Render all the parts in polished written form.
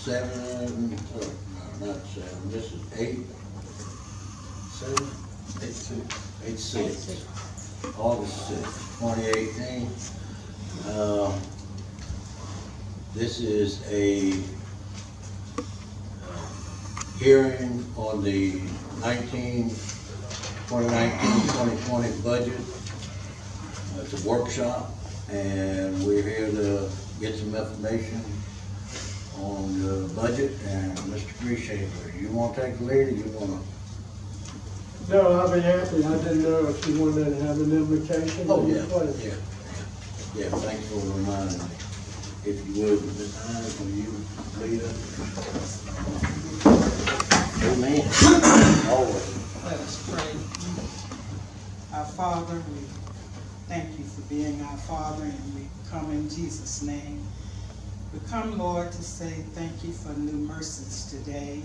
not 7, this is 8, 7, 8, 6, August 6th, 2018. This is a hearing on the 2019-2020 budget. It's a workshop, and we're here to get some information on the budget. And Mr. Greenhaver, you want to take the lead, or you want to? No, I'll be happy. I didn't know if you wanted to have an invocation. Oh, yeah, yeah, thanks for reminding me. If you would, Ms. Hines, will you lead us? Amen. Always. Let us pray. Our Father, we thank you for being our Father, and we come in Jesus' name. We come, Lord, to say thank you for new mercies today,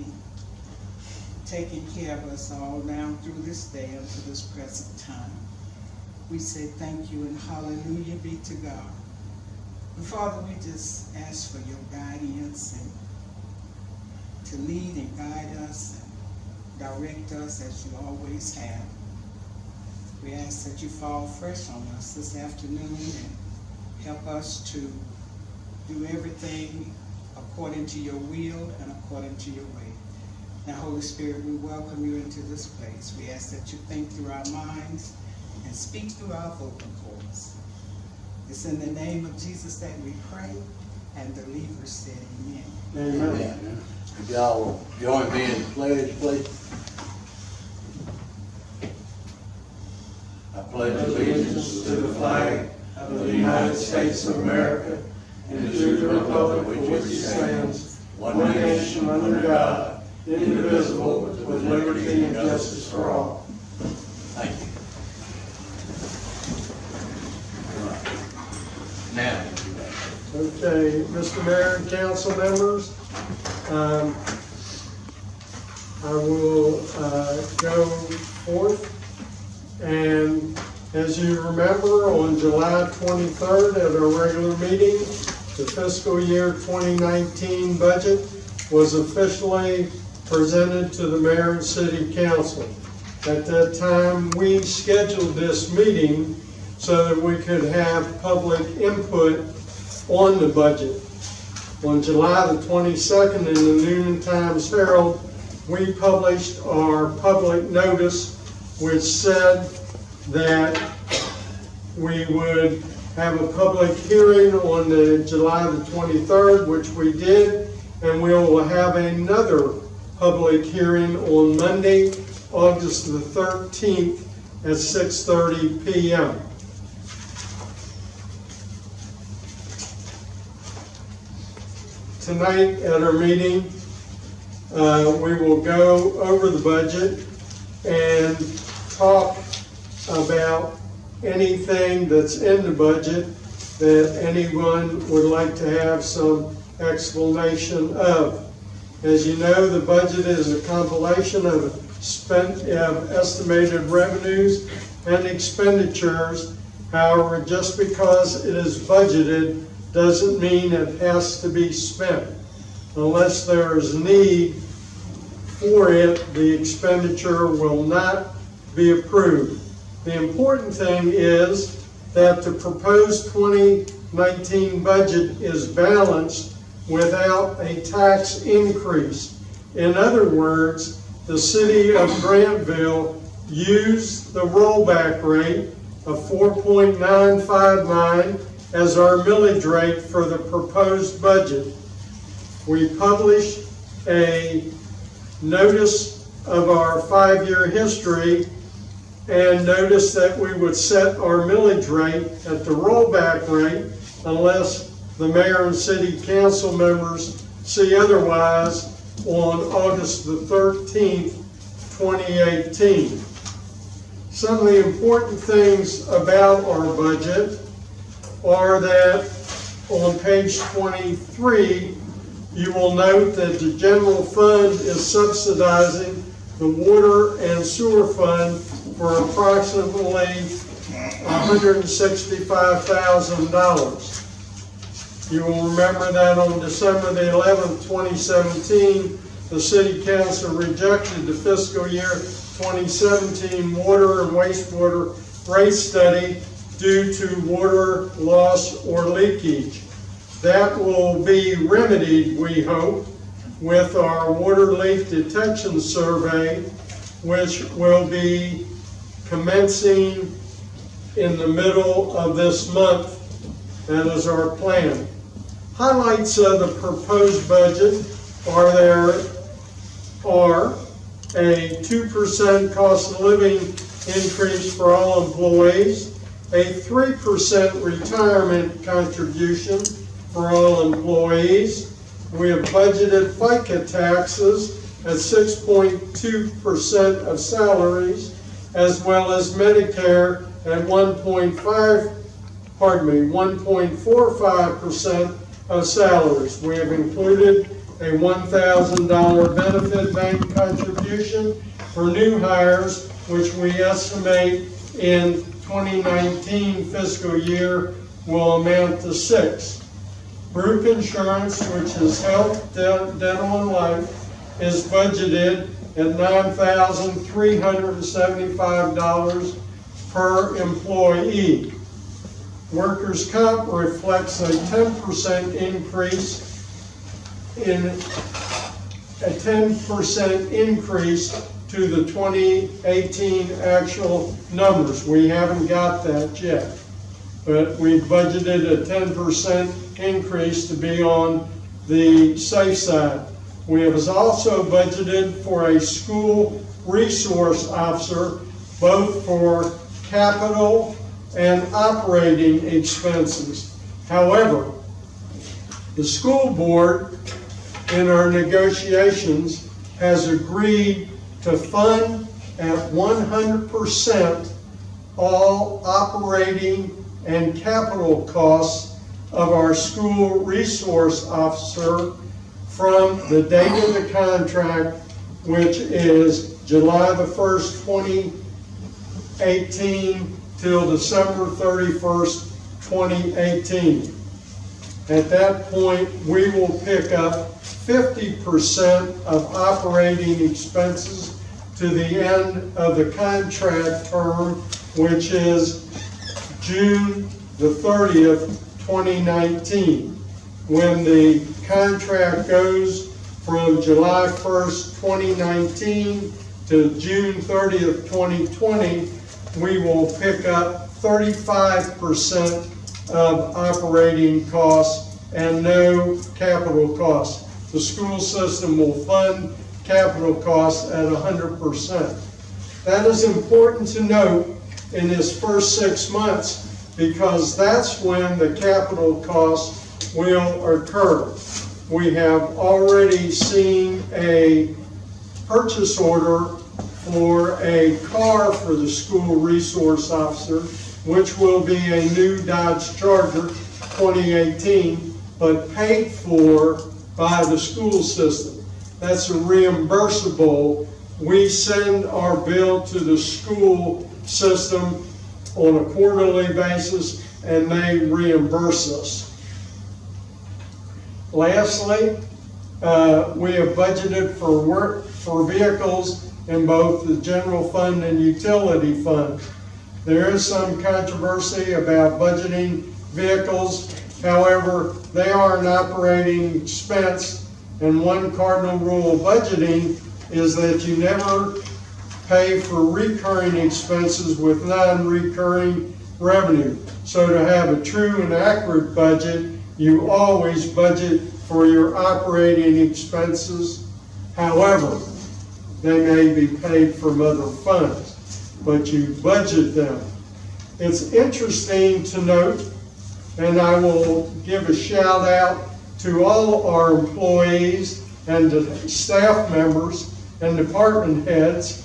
taking care of us all down through this day up to this present time. We say thank you and hallelujah be to God. And Father, we just ask for your guidance and to lead and guide us and direct us as you always have. We ask that you fall fresh on us this afternoon and help us to do everything according to your will and according to your way. Now, Holy Spirit, we welcome you into this place. We ask that you think through our minds and speak through our vocal cords. It's in the name of Jesus that we pray, and the believers said amen. Amen. If y'all will join me in the pledge, please. I pledge allegiance to the flag of the United States of America and to the republic for which it stands, one nation under God, indivisible, with liberty and justice for all. Thank you. Now. Okay, Mr. Mayor and council members, I will go forth. And as you remember, on July 23rd at our regular meeting, the fiscal year 2019 budget was officially presented to the mayor and city council. At that time, we scheduled this meeting so that we could have public input on the budget. On July the 22nd in the Noonan Times Herald, we published our public notice which said that we would have a public hearing on the July the 23rd, which we did, and we will have another public hearing on Monday, August the 13th at 6:30 p.m. Tonight at our meeting, we will go over the budget and talk about anything that's in the budget that anyone would like to have some explanation of. As you know, the budget is a compilation of estimated revenues and expenditures. However, just because it is budgeted doesn't mean it has to be spent. Unless there is need for it, the expenditure will not be approved. The important thing is that the proposed 2019 budget is balanced without a tax increase. In other words, the city of Grantville used the rollback rate of 4.959 as our millage rate for the proposed budget. We published a notice of our 5-year history and noticed that we would set our millage rate at the rollback rate unless the mayor and city council members see otherwise on August the 13th, 2018. Some of the important things about our budget are that on page 23, you will note that the general fund is subsidizing the water and sewer fund for approximately $165,000. You will remember that on December the 11th, 2017, the City Council rejected the fiscal year 2017 water and wastewater rate study due to water loss or leakage. That will be remedied, we hope, with our water leak detection survey, which will be commencing in the middle of this month. That is our plan. Highlights of the proposed budget are a 2% cost of living increase for all employees, a 3% retirement contribution for all employees. We have budgeted FICA taxes at 6.2% of salaries, as well as Medicare at 1.45% of salaries. We have included a $1,000 benefit bank contribution for new hires, which we estimate in 2019 fiscal year will amount to $6. Group insurance, which is health, dental, and life, is budgeted at $9,375 per employee. Workers' comp reflects a 10% increase to the 2018 actual numbers. We haven't got that yet, but we budgeted a 10% increase to be on the safe side. We have also budgeted for a school resource officer, both for capital and operating expenses. However, the school board in our negotiations has agreed to fund at 100% all operating and capital costs of our school resource officer from the date of the contract, which is July the 1st, 2018 till December 31st, 2018. At that point, we will pick up 50% of operating expenses to the end of the contract term, which is June the 30th, 2019. When the contract goes from July 1st, 2019 to June 30th, 2020, we will pick up 35% of operating costs and no capital costs. The school system will fund capital costs at 100%. That is important to note in this first 6 months, because that's when the capital costs will occur. We have already seen a purchase order for a car for the school resource officer, which will be a new Dodge Charger 2018, but paid for by the school system. That's a reimbursable. We send our bill to the school system on a quarterly basis, and they reimburse us. Lastly, we have budgeted for vehicles in both the general fund and utility fund. There is some controversy about budgeting vehicles. However, they are an operating expense, and one cardinal rule of budgeting is that you never pay for recurring expenses with non-recurring revenue. So to have a true and accurate budget, you always budget for your operating expenses. However, they may be paid from other funds, but you budget them. It's interesting to note, and I will give a shout out to all our employees and the staff members and department heads,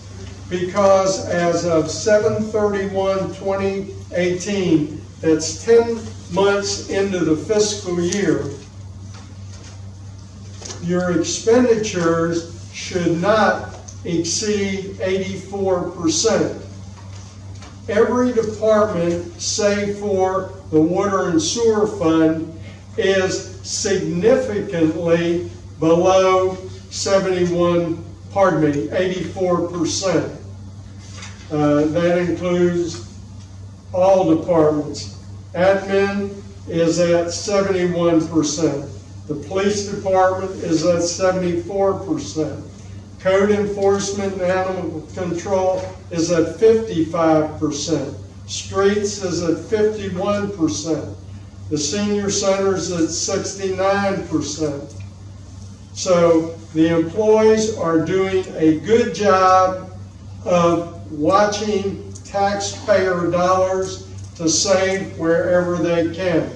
because as of 7/31/2018, that's 10 months into the fiscal year, your expenditures should not exceed 84%. Every department, save for the water and sewer fund, is significantly below 84%. That includes all departments. Admin is at 71%. The police department is at 74%. Code enforcement and animal control is at 55%. Streets is at 51%. The senior center is at 69%. So the employees are doing a good job of watching taxpayer dollars to save wherever they can.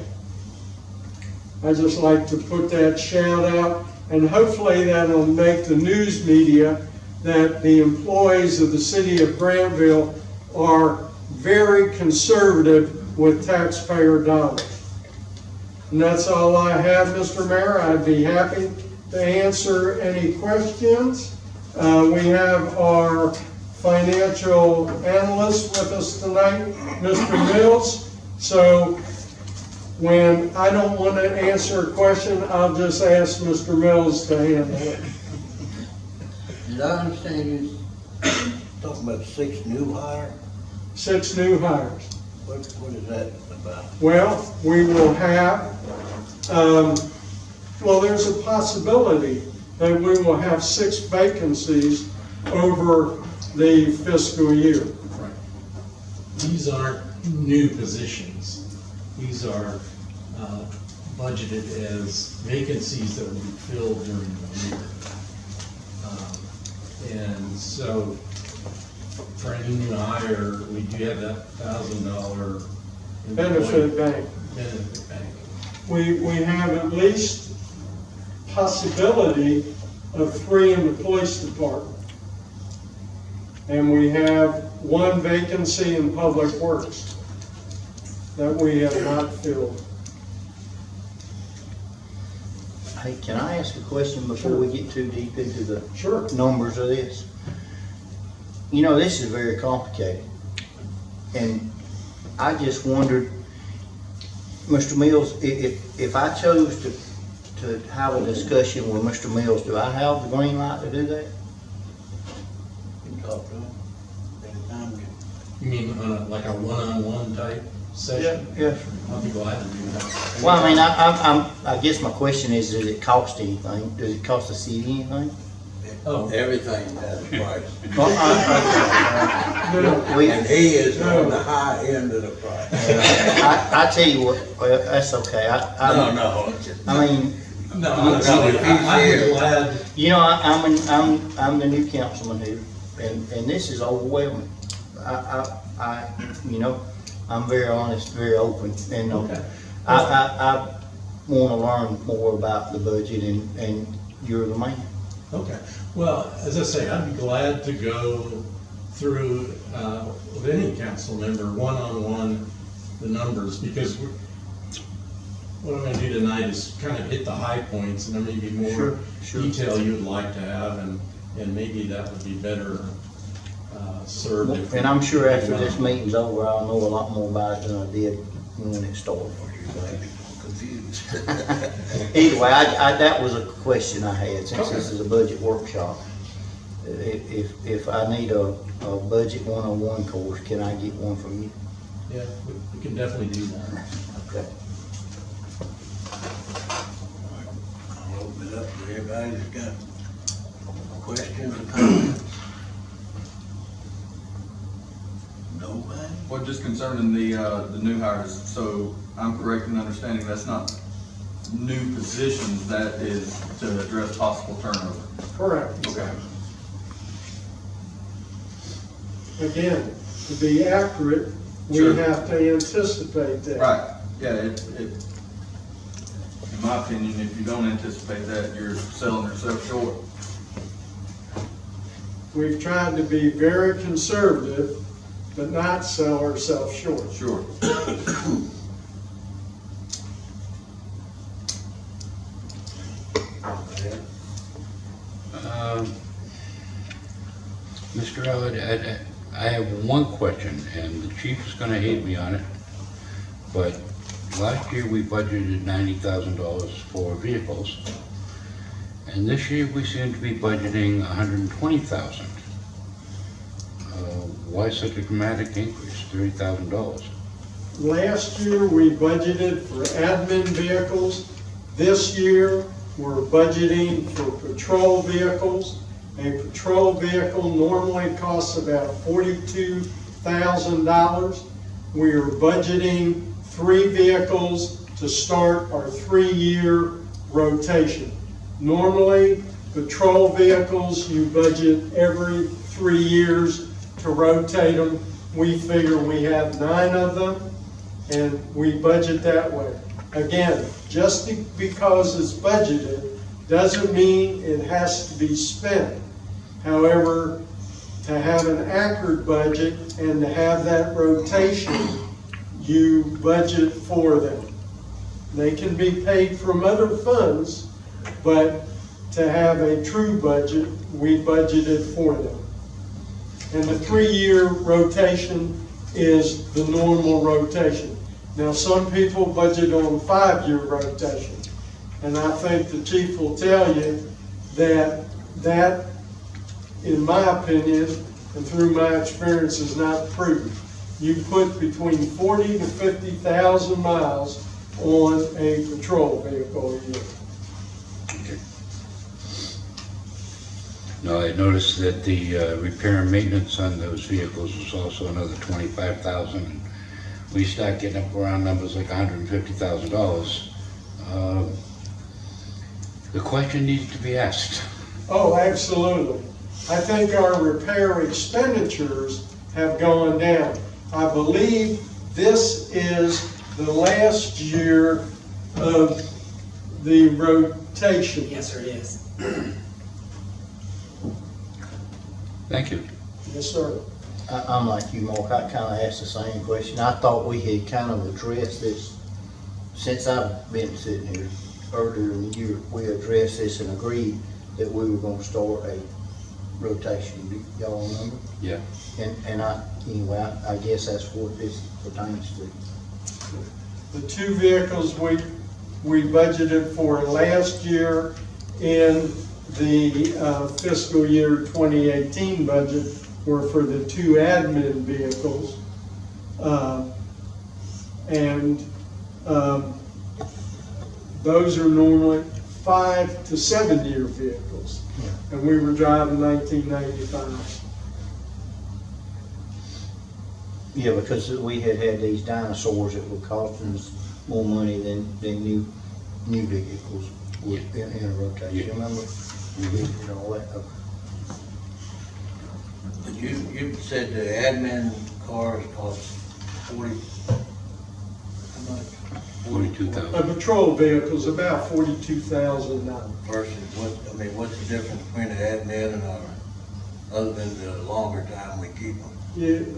I just like to put that shout out, and hopefully that'll make the news media that the employees of the city of Grantville are very conservative with taxpayer dollars. And that's all I have, Mr. Mayor. I'd be happy to answer any questions. We have our financial analyst with us tonight, Mr. Mills. So when I don't want to answer a question, I'll just ask Mr. Mills to handle it. Did I understand you talking about 6 new hires? 6 new hires. What is that about? Well, we will have, there's a possibility that we will have 6 vacancies over the fiscal year. Right. These aren't new positions. These are budgeted as vacancies that will be filled during the year. And so for any new hire, we do have that $1,000 Benefit bank. benefit bank. We have at least possibility of 3 in the police department. And we have 1 vacancy in public works that we have not filled. Hey, can I ask a question before we get too deep into the numbers of this? You know, this is very complicated. And I just wondered, Mr. Mills, if I chose to have a discussion with Mr. Mills, do I have the green light to do that? You can talk to them anytime. You mean on like a one-on-one type session? Yes. I'll be glad to do that. Well, I mean, I guess my question is, does it cost anything? Does it cost the city anything? Oh. Everything has a price. And he is on the high end of the price. I tell you what, well, that's okay. I mean, No, I'm glad. you know, I'm the new councilman here, and this is overwhelming. You know, I'm very honest, very open, and Okay. I want to learn more about the budget, and you're the man. Okay, well, as I say, I'd be glad to go through, with any council member, one-on-one, the numbers, because what I'm gonna do tonight is kind of hit the high points, and there may be more detail you would like to have, and maybe that would be better served. And I'm sure after this meeting's over, I'll know a lot more about it than I did when it started. Confused. Anyway, that was a question I had, since this is a budget workshop. If I need a budget one-on-one course, can I get one from you? Yeah, we can definitely do that. Okay. I'll open it up to everybody that's got questions or comments. Nobody? Well, just concerning the new hires, so I'm correct in understanding that's not new positions, that is to address possible turnover. Correct. Okay. Again, to be accurate, we Sure. have to anticipate that. Right, yeah, in my opinion, if you don't anticipate that, you're selling yourself short. We've tried to be very conservative, but not sell ourselves short. Sure. Mr. Elliott, I have one question, and the chief is gonna hate me on it, but last year we budgeted $90,000 for vehicles. And this year we seem to be budgeting $120,000. Why such a dramatic increase, $30,000? Last year, we budgeted for admin vehicles. This year, we're budgeting for patrol vehicles. A patrol vehicle normally costs about $42,000. We are budgeting 3 vehicles to start our 3-year rotation. Normally, patrol vehicles, you budget every 3 years to rotate them. We figure we have 9 of them, and we budget that way. Again, just because it's budgeted doesn't mean it has to be spent. However, to have an accurate budget and to have that rotation, you budget for them. They can be paid from other funds, but to have a true budget, we budgeted for them. And the 3-year rotation is the normal rotation. Now, some people budget on 5-year rotation, and I think the chief will tell you that that, in my opinion, and through my experience, is not prudent. You put between 40 to 50,000 miles on a patrol vehicle a year. Okay. Now, I noticed that the repair and maintenance on those vehicles was also another $25,000. We start getting up around numbers like $150,000. The question needs to be asked. Oh, absolutely. I think our repair expenditures have gone down. I believe this is the last year of the rotation. Yes, sir, it is. Thank you. Yes, sir. I'm like you, Mark, I kind of asked the same question. I thought we had kind of addressed this, since I've been sitting here earlier in the year, we addressed this and agreed that we were gonna start a rotation. Do y'all remember? Yeah. And anyway, I guess that's what this pertains to. The 2 vehicles we budgeted for last year in the fiscal year 2018 budget were for the 2 admin vehicles. Those are normally 5 to 7 year vehicles. And we were driving 1995. Yeah, because we had these dinosaurs that were costing us more money than new vehicles would in a rotation, remember? You know, But you said the admin cars cost 40, how much? $42,000. A patrol vehicle's about $42,000. Versus what's the difference between the admin and our, other than the longer time we keep them?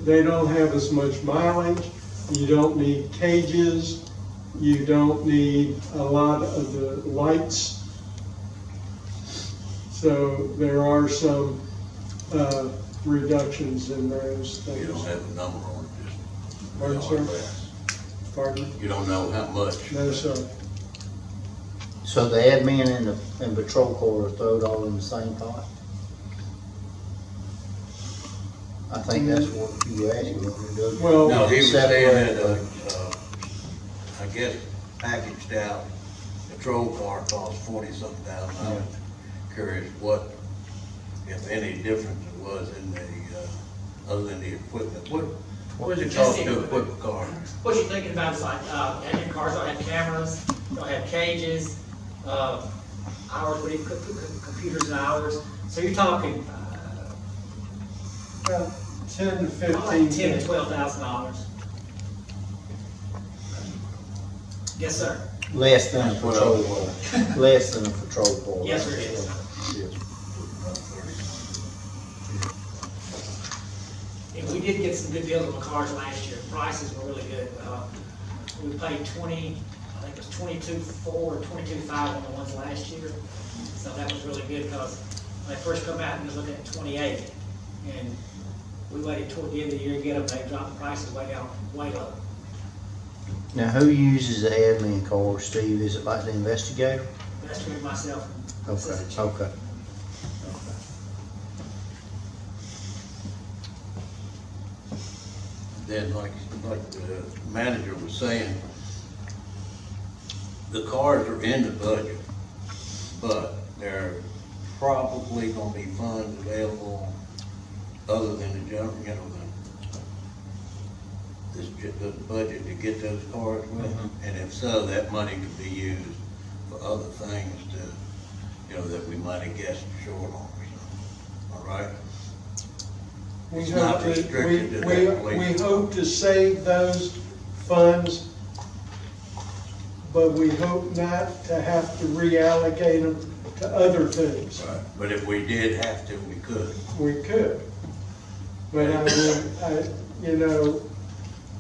They don't have as much mileage, you don't need cages, you don't need a lot of the lights. So there are some reductions in those things. You don't have a number on it, just. Pardon, sir? Pardon? You don't know how much. No, sir. So the admin and patrol car are thrown all in the same pot? I think that's what you asked me to do. Well, No, he was saying Separate, that, I guess packaged out, patrol car costs 40-something thousand. I was curious what, if any difference it was in the, other than the equipment. What does it cost to equip a car? What you're thinking about is like, admin cars don't have cameras, don't have cages, hours, what do you, computers and hours. So you're talking, about 10 to like 15. $10,000 to $12,000. Yes, sir. Less than a patrol car. Less than a patrol car. Yes, sir, it is. Yes. And we did get some good deals on the cars last year. Prices were really good. We paid 20, I think it was 22.4 or 22.5 on the ones last year. So that was really good because when they first come out, we was looking at 28. And we waited toward the end of the year to get them. They dropped the prices way down, way low. Now, who uses the admin car, Steve? Is it like the investigator? That's for myself. Okay, okay. Then like the manager was saying, the cars are in the budget, but there are probably gonna be funds available other than the general, you know, the budget to get those cars with. And if so, that money could be used for other things to, you know, that we might have guessed short on or something. All right? We It's hope not to- restricted to that we place. hope to save those funds, but we hope not to have to reallocate them to other things. Right. But if we did have to, we could. We could. But I mean, you know,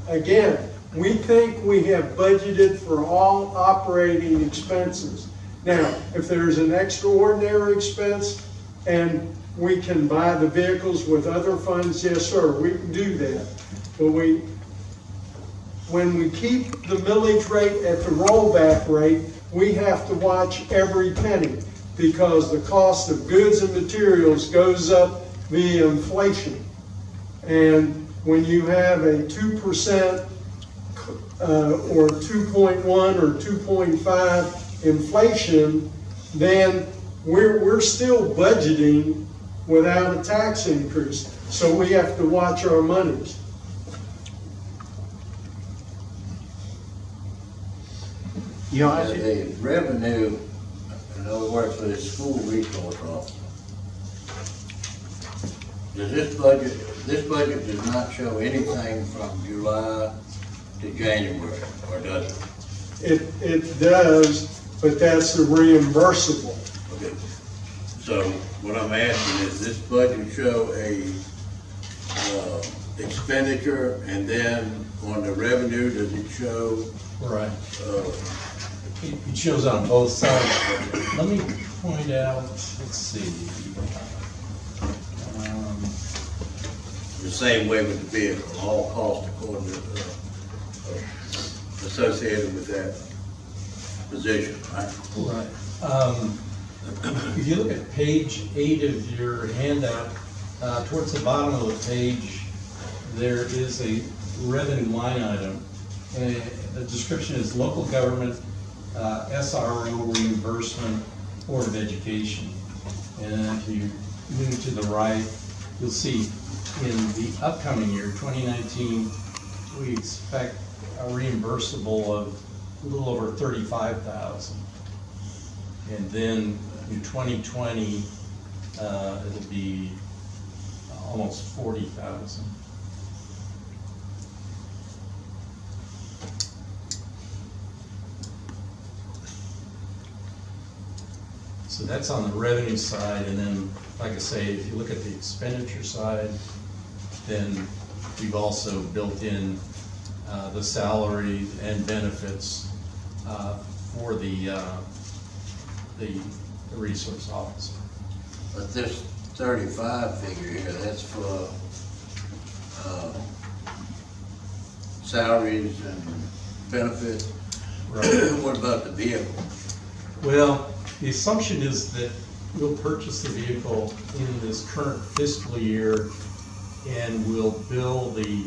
again, we think we have budgeted for all operating expenses. Now, if there's an extraordinary expense and we can buy the vehicles with other funds, yes, sir, we can do that. But when we keep the millage rate at the rollback rate, we have to watch every penny because the cost of goods and materials goes up via inflation. And when you have a 2% or 2.1 or 2.5 inflation, then we're still budgeting without a tax increase. So we have to watch our monies. You know, I said, The revenue, in other words, for the school resource officer, does this budget does not show anything from July to January, or does it? It does, but that's the reimbursable. Okay. So what I'm asking is, this budget show a expenditure, and then on the revenue, does it show, Right. uh, It shows on both sides. Let me point out, let's see. the same way with the vehicle, all costs according to, associated with that position, right? Right. If you look at page 8 of your handout, towards the bottom of the page, there is a revenue line item. And the description is local government, SRO reimbursement, Board of Education. And if you move to the right, you'll see in the upcoming year, 2019, we expect a reimbursable of a little over 35,000. And then in 2020, it'll be almost 40,000. So that's on the revenue side, and then, like I say, if you look at the expenditure side, then we've also built in the salary and benefits for the resource officer. But this 35 figure here, that's for salaries and benefits. Right. What about the vehicle? Well, the assumption is that we'll purchase the vehicle in this current fiscal year, and we'll bill the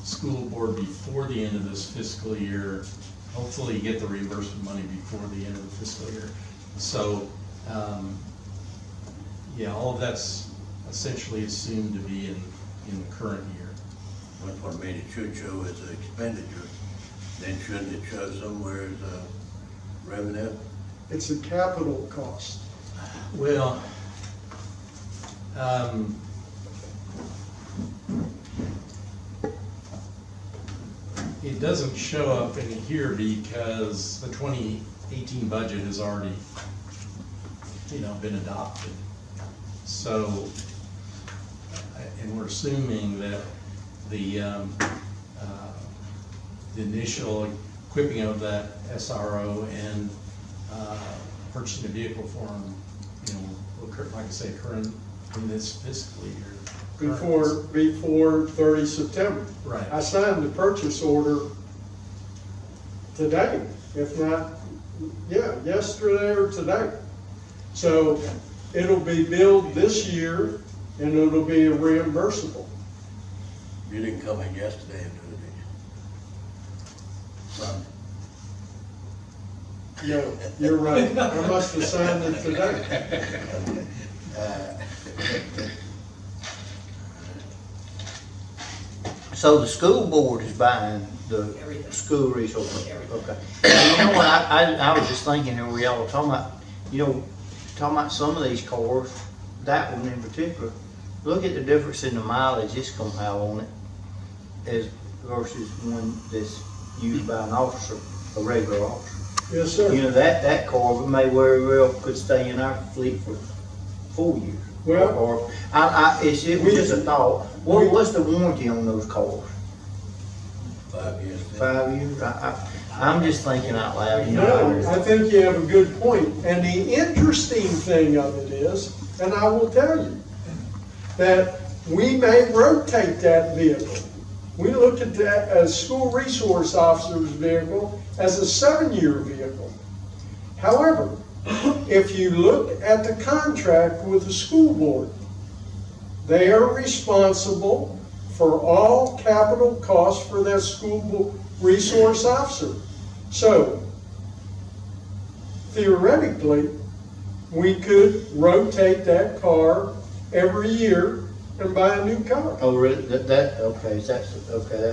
school board before the end of this fiscal year. Hopefully get the reimbursement money before the end of the fiscal year. So, yeah, all of that's essentially assumed to be in the current year. What I mean, it should show as an expenditure, then shouldn't it show somewhere as a revenue? It's a capital cost. Well, it doesn't show up in here because the 2018 budget has already, been adopted. So, and we're assuming that the initial equipping of that SRO and purchasing a vehicle for them, will occur, like I say, current in this fiscal year. Before 30 September. Right. I signed the purchase order today, if not, yeah, yesterday or today. So it'll be billed this year and it'll be reimbursable. You didn't come in yesterday and do it, did you? No, you're right. I must have signed it today. So the school board is buying the Everything. school resources? Everything. Okay. And you know what, I was just thinking, here we all were talking about, talking about some of these cars, that one in particular, look at the difference in the mileage it's gonna have on it as versus one that's used by an officer, a regular officer. Yes, sir. That car may very well could stay in our fleet for 4 years. Well, Or, it was just a thought, what's the warranty on those cars? 5 years. 5 years? I'm just thinking out loud, no, I think you have a good point. And the interesting thing of it is, and I will tell you, that we may rotate that vehicle. We look at that as school resource officer's vehicle as a 7-year vehicle. However, if you look at the contract with the school board, they are responsible for all capital costs for that school resource officer. So, theoretically, we could rotate that car every year and buy a new car. Oh, really? That's the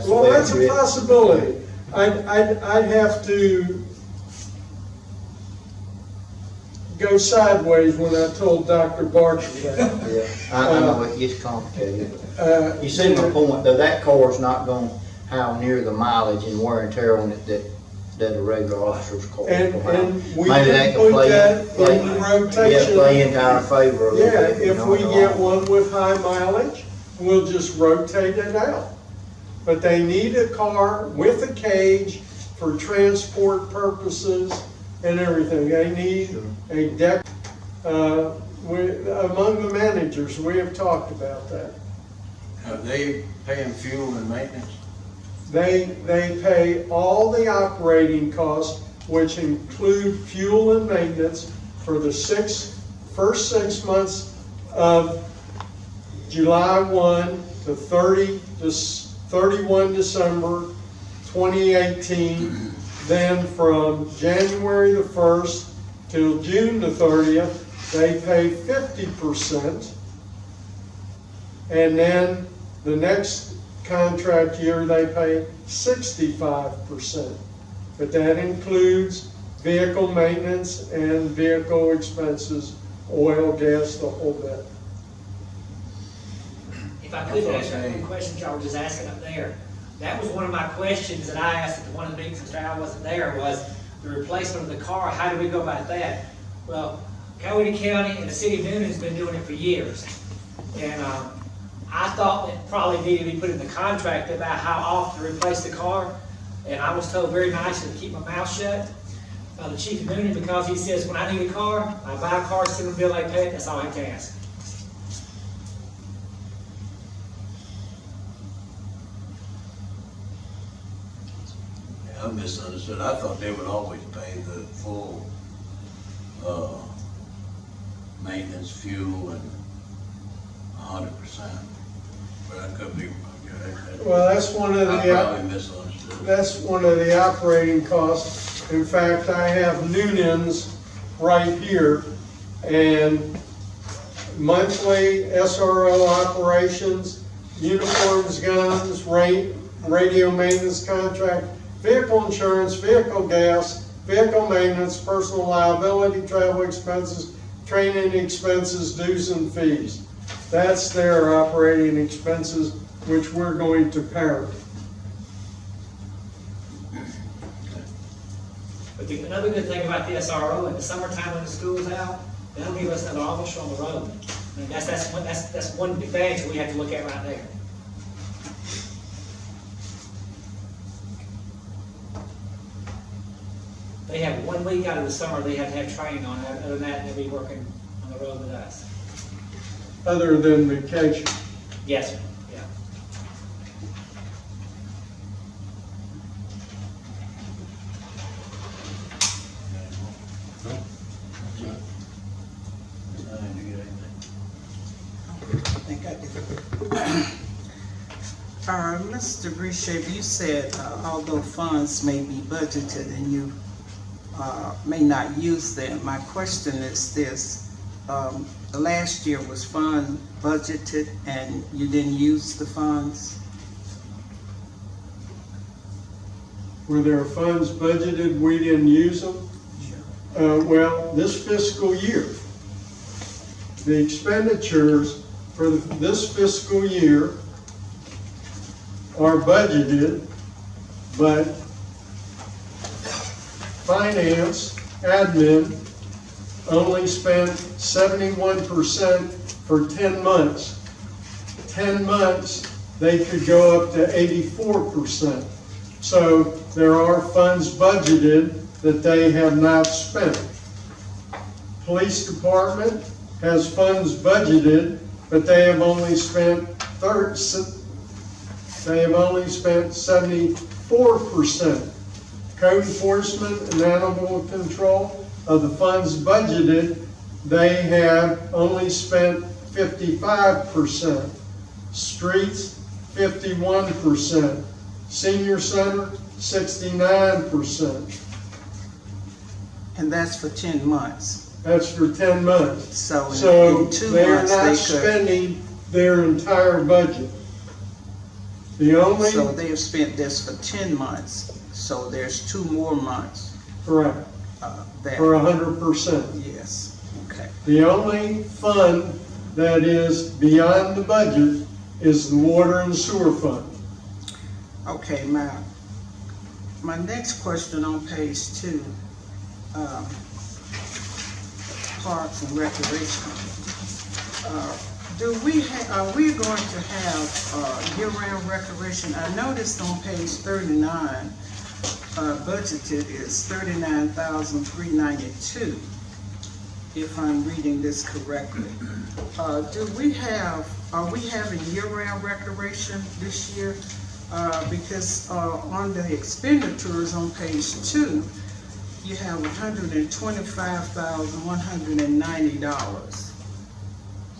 Well, way that's it's a written. possibility. I'd have to go sideways when I told Dr. Barker that. Yeah, I know it gets complicated. You see my Uh, point, though, that car's not gonna have near the mileage and wear and tear on it that a regular officer's car will And have. we Maybe can that put play that in play rotation. into our favor a little Yeah, bit. you if know, we in the get long run. one with high mileage, we'll just rotate it out. But they need a car with a cage for transport purposes and everything. They need a deck. Among the managers, we have talked about that. Are they paying fuel and maintenance? They pay all the operating costs, which include fuel and maintenance for the first 6 months of July 1 to 31 December 2018. Then from January the 1st till June the 30th, they pay 50%. And then the next contract year, they pay 65%. But that includes vehicle maintenance and vehicle expenses, oil, gas, the whole bit. If I could ask one question y'all were just asking up there. That was one of my questions that I asked at one of the meetings since I wasn't there, was the replacement of the car. How do we go about that? Well, Coweta County and the city of Noonan has been doing it for years. And I thought it probably needed to be put in the contract about how often to replace the car. And I was told very nicely to keep my mouth shut by the chief of Noonan, because he says, when I need a car, I buy a car, send them a bill, they pay it, that's all I have to ask. I misunderstood. I thought they would always pay the full, maintenance, fuel, and 100%. But I could be, Well, that's one of I the, probably misunderstood. that's one of the operating costs. In fact, I have Noonan's right here, and monthly SRO operations, uniforms, guns, radio maintenance contract, vehicle insurance, vehicle gas, vehicle maintenance, personal liability, travel expenses, training expenses, dues and fees. That's their operating expenses, which we're going to parent. But another good thing about the SRO, in the summertime when the school's out, they'll give us another officer on the road. I mean, that's one advantage we have to look at right there. They have 1 week out of the summer they have to have training on. Other than that, they'll be working on the road with us. Other than vacation. Yes, sir. Yeah. think I did. Mr. Brescia, you said although funds may be budgeted and you may not use them, my question is this. Last year was fund budgeted and you didn't use the funds? Were there funds budgeted, we didn't use them? Well, this fiscal year, the expenditures for this fiscal year are budgeted, but finance, admin only spent 71% for 10 months. 10 months, they could go up to 84%. So there are funds budgeted that they have not spent. Police department has funds budgeted, but they have only spent 74%. Code enforcement and animal control of the funds budgeted, they have only spent 55%. Streets, 51%. Senior center, 69%. And that's for 10 months. That's for 10 months. So in 2 they're months not they could. spending their entire budget. The only, So they have spent this for 10 months, so there's 2 more months. correct, That. for 100%. Yes, okay. The only fund that is beyond the budget is the water and sewer fund. Okay, my next question on page 2, Parks and Recreation. Are we going to have year-round recreation? I noticed on page 39, budgeted is $39,392, if I'm reading this correctly. Are we having year-round recreation this year? Because on the expenditures on page 2, you have $125,190.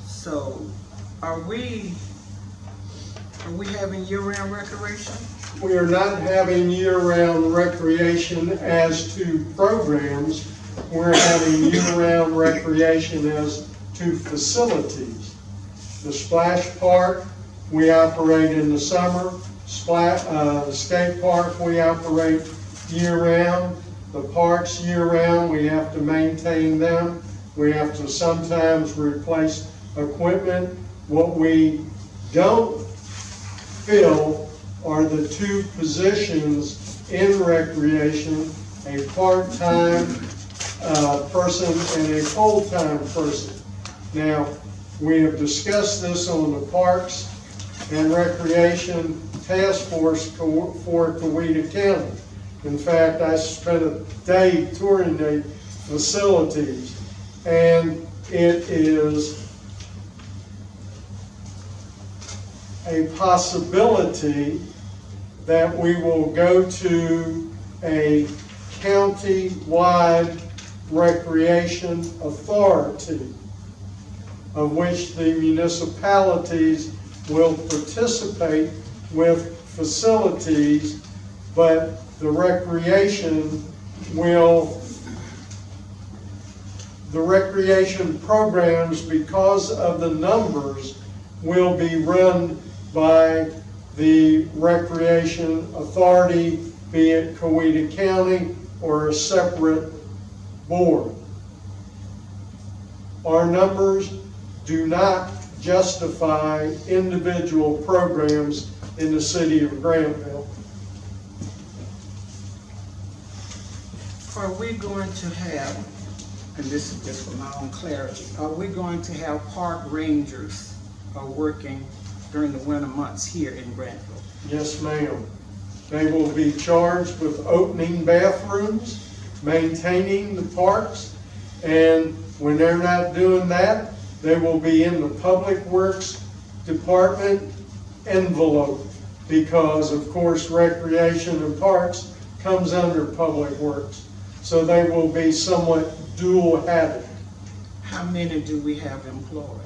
So, are we having year-round recreation? We are not having year-round recreation as to programs. We're having year-round recreation as to facilities. The splash park, we operate in the summer. The skate park, we operate year-round. The parks year-round, we have to maintain them. We have to sometimes replace equipment. What we don't fill are the 2 positions in recreation, a part-time person and a full-time person. Now, we have discussed this on the Parks and Recreation Task Force for Coweta County. In fact, I spent a day touring the facilities, and it is a possibility that we will go to a county-wide recreation authority, of which the municipalities will participate with facilities, but the recreation programs, because of the numbers, will be run by the Recreation Authority, be it Coweta County or a separate board. Our numbers do not justify individual programs in the city of Grantville. Are we going to have, and this is just for my own clarity, are we going to have park rangers working during the winter months here in Grantville? Yes, ma'am. They will be charged with opening bathrooms, maintaining the parks, and when they're not doing that, they will be in the Public Works Department envelope, because of course Recreation and Parks comes under Public Works. So they will be somewhat dual-hatted. How many do we have employed?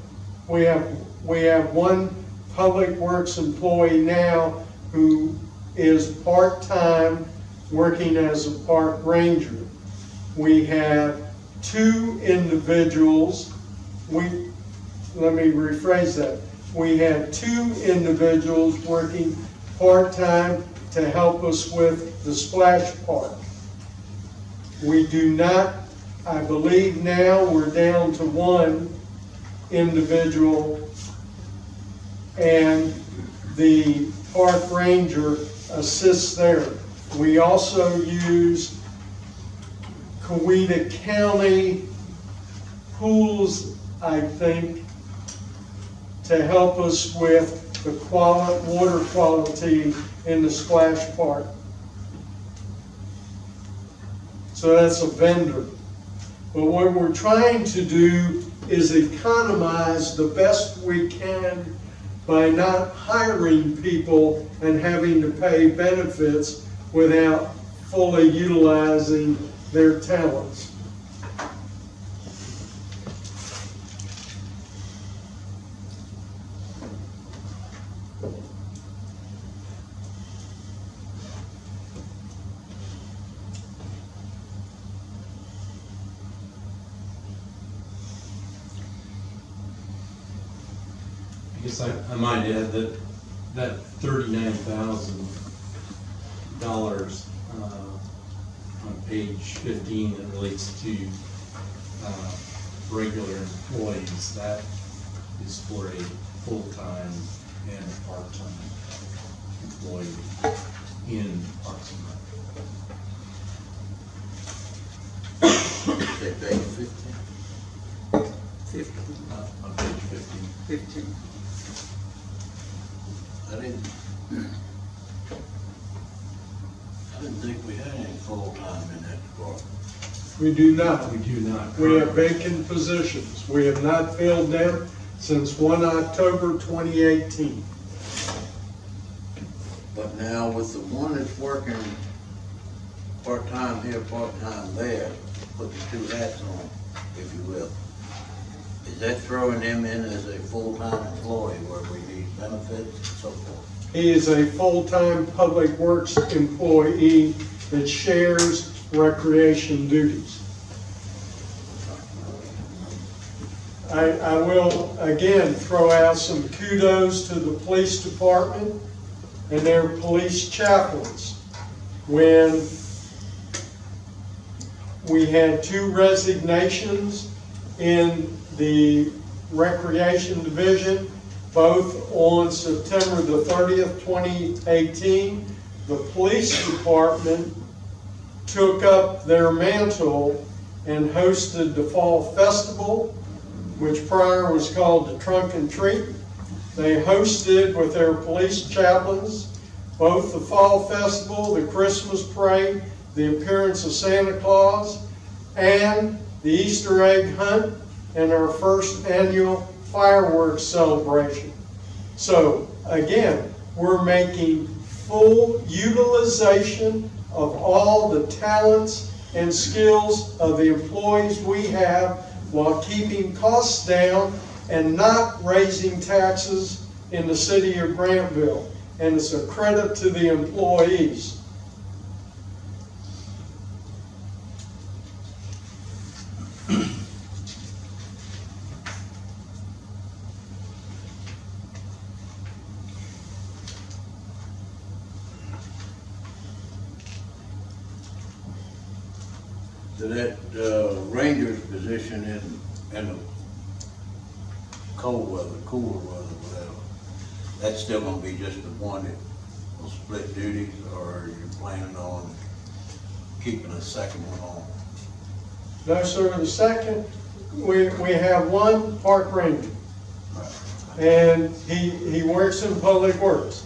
we have one public works employee now who is part-time working as a park ranger. We have two individuals, let me rephrase that. We have two individuals working part-time to help us with the splash park. We do not, I believe now we're down to one individual, and the park ranger assists there. We also use Coweta County Pools, I think, to help us with the water quality in the splash park. So that's a vendor. But what we're trying to do is economize the best we can by not hiring people and having to pay benefits without fully utilizing their talents. I guess I might add that $39,000 on page 15 that relates to regular employees, that is for a full-time and a part-time employee in Parks and Rec. Say page 15. On page 15. I didn't think we had any full-time in that department. We do not. We do not. We have vacant positions. We have not filled them since 1 October 2018. But now with the one that's working part-time here, part-time there, put the two hats on, if you will. Is that throwing them in as a full-time employee where we need benefits and so forth? He is a full-time public works employee that shares recreation duties. I will again throw out some kudos to the police department and their police chaplains. When we had two resignations in the recreation division, both on September the 30th, 2018, the police department took up their mantle and hosted the Fall Festival, which prior was called the Trunk and Treat. They hosted with their police chaplains both the Fall Festival, the Christmas Parade, the appearance of Santa Claus, and the Easter egg hunt, and our first annual fireworks celebration. So again, we're making full utilization of all the talents and skills of the employees we have while keeping costs down and not raising taxes in the city of Grantville. And it's a credit to the employees. So that ranger's position in the cold weather, cooler weather, whatever, that's still gonna be just the one that will split duties, or are you planning on keeping a second one on? No, sir, the second, we have one park ranger. And he works in public works.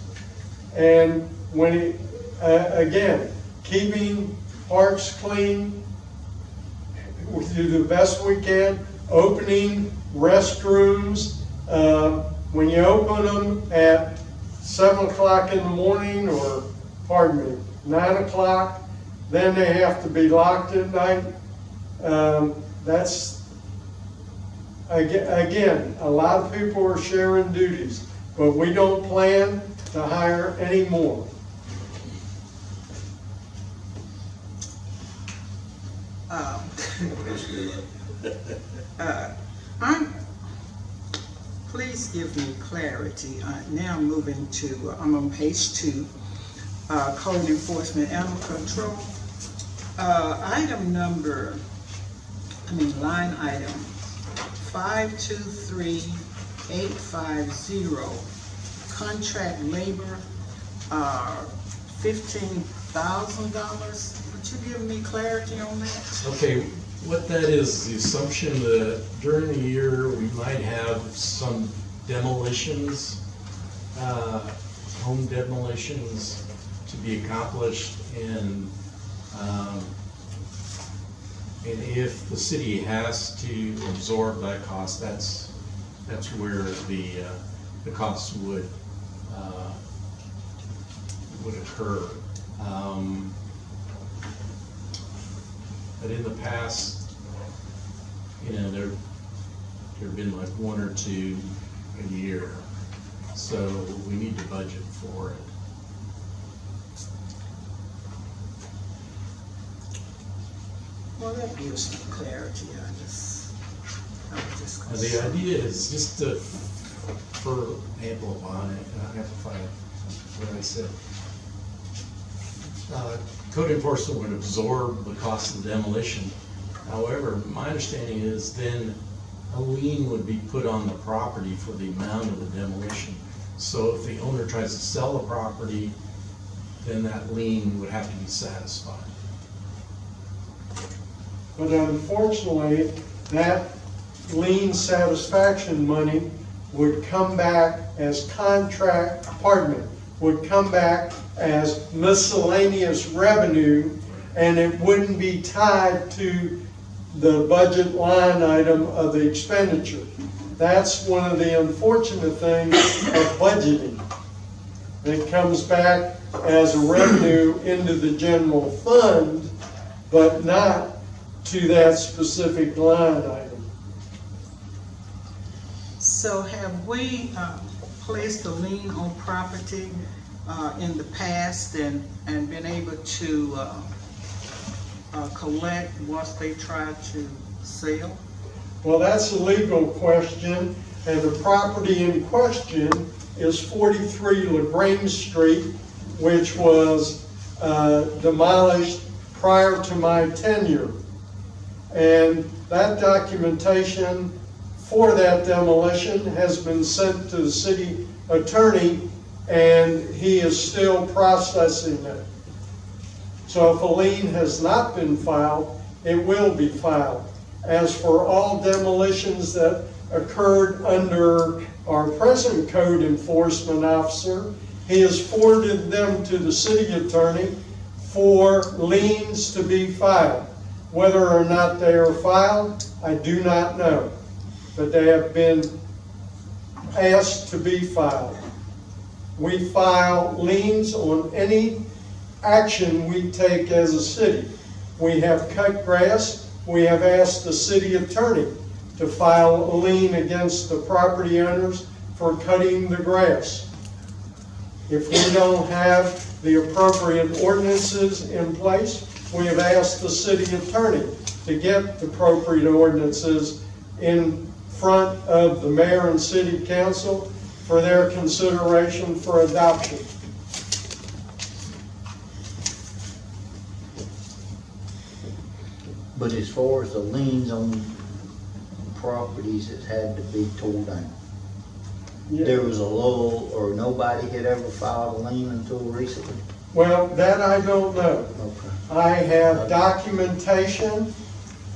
And when he, again, keeping parks clean, we do the best we can, opening restrooms. When you open them at 7 o'clock in the morning, or pardon me, 9 o'clock, then they have to be locked at night. That's Again, a lot of people are sharing duties, but we don't plan to hire any more. Please give me clarity. Now moving to, I'm on page 2, code enforcement animal control. Line item 523850, contract labor, $15,000. Would you give me clarity on that? Okay, what that is the assumption that during the year, we might have some demolitions, home demolitions to be accomplished, and if the city has to absorb that cost, that's where the costs would occur. But in the past, there have been like 1 or 2 a year, so we need to budget for it. Well, that gives me clarity. I was just And the idea is just to, for amplify what I said. Code enforcement would absorb the cost of the demolition. However, my understanding is then a lien would be put on the property for the amount of the demolition. So if the owner tries to sell the property, then that lien would have to be satisfied. But unfortunately, that lien satisfaction money would come back as would come back as miscellaneous revenue, and it wouldn't be tied to the budget line item of the expenditure. That's one of the unfortunate things of budgeting. It comes back as a revenue into the general fund, but not to that specific line item. So have we placed a lien on property in the past and been able to collect once they try to sell? Well, that's a legal question, and the property in question is 43 LaGrange Street, which was demolished prior to my tenure. And that documentation for that demolition has been sent to the city attorney, and he is still processing it. So if a lien has not been filed, it will be filed. As for all demolitions that occurred under our present code enforcement officer, he has forwarded them to the city attorney for liens to be filed. Whether or not they are filed, I do not know, but they have been asked to be filed. We file liens on any action we take as a city. We have cut grass. We have asked the city attorney to file a lien against the property owners for cutting the grass. If we don't have the appropriate ordinances in place, we have asked the city attorney to get the appropriate ordinances in front of the mayor and city council for their consideration for adoption. But as far as the liens on properties that had to be torn down, there was a lull, or nobody had ever filed a lien until recently? Well, that I don't know. Okay. I have documentation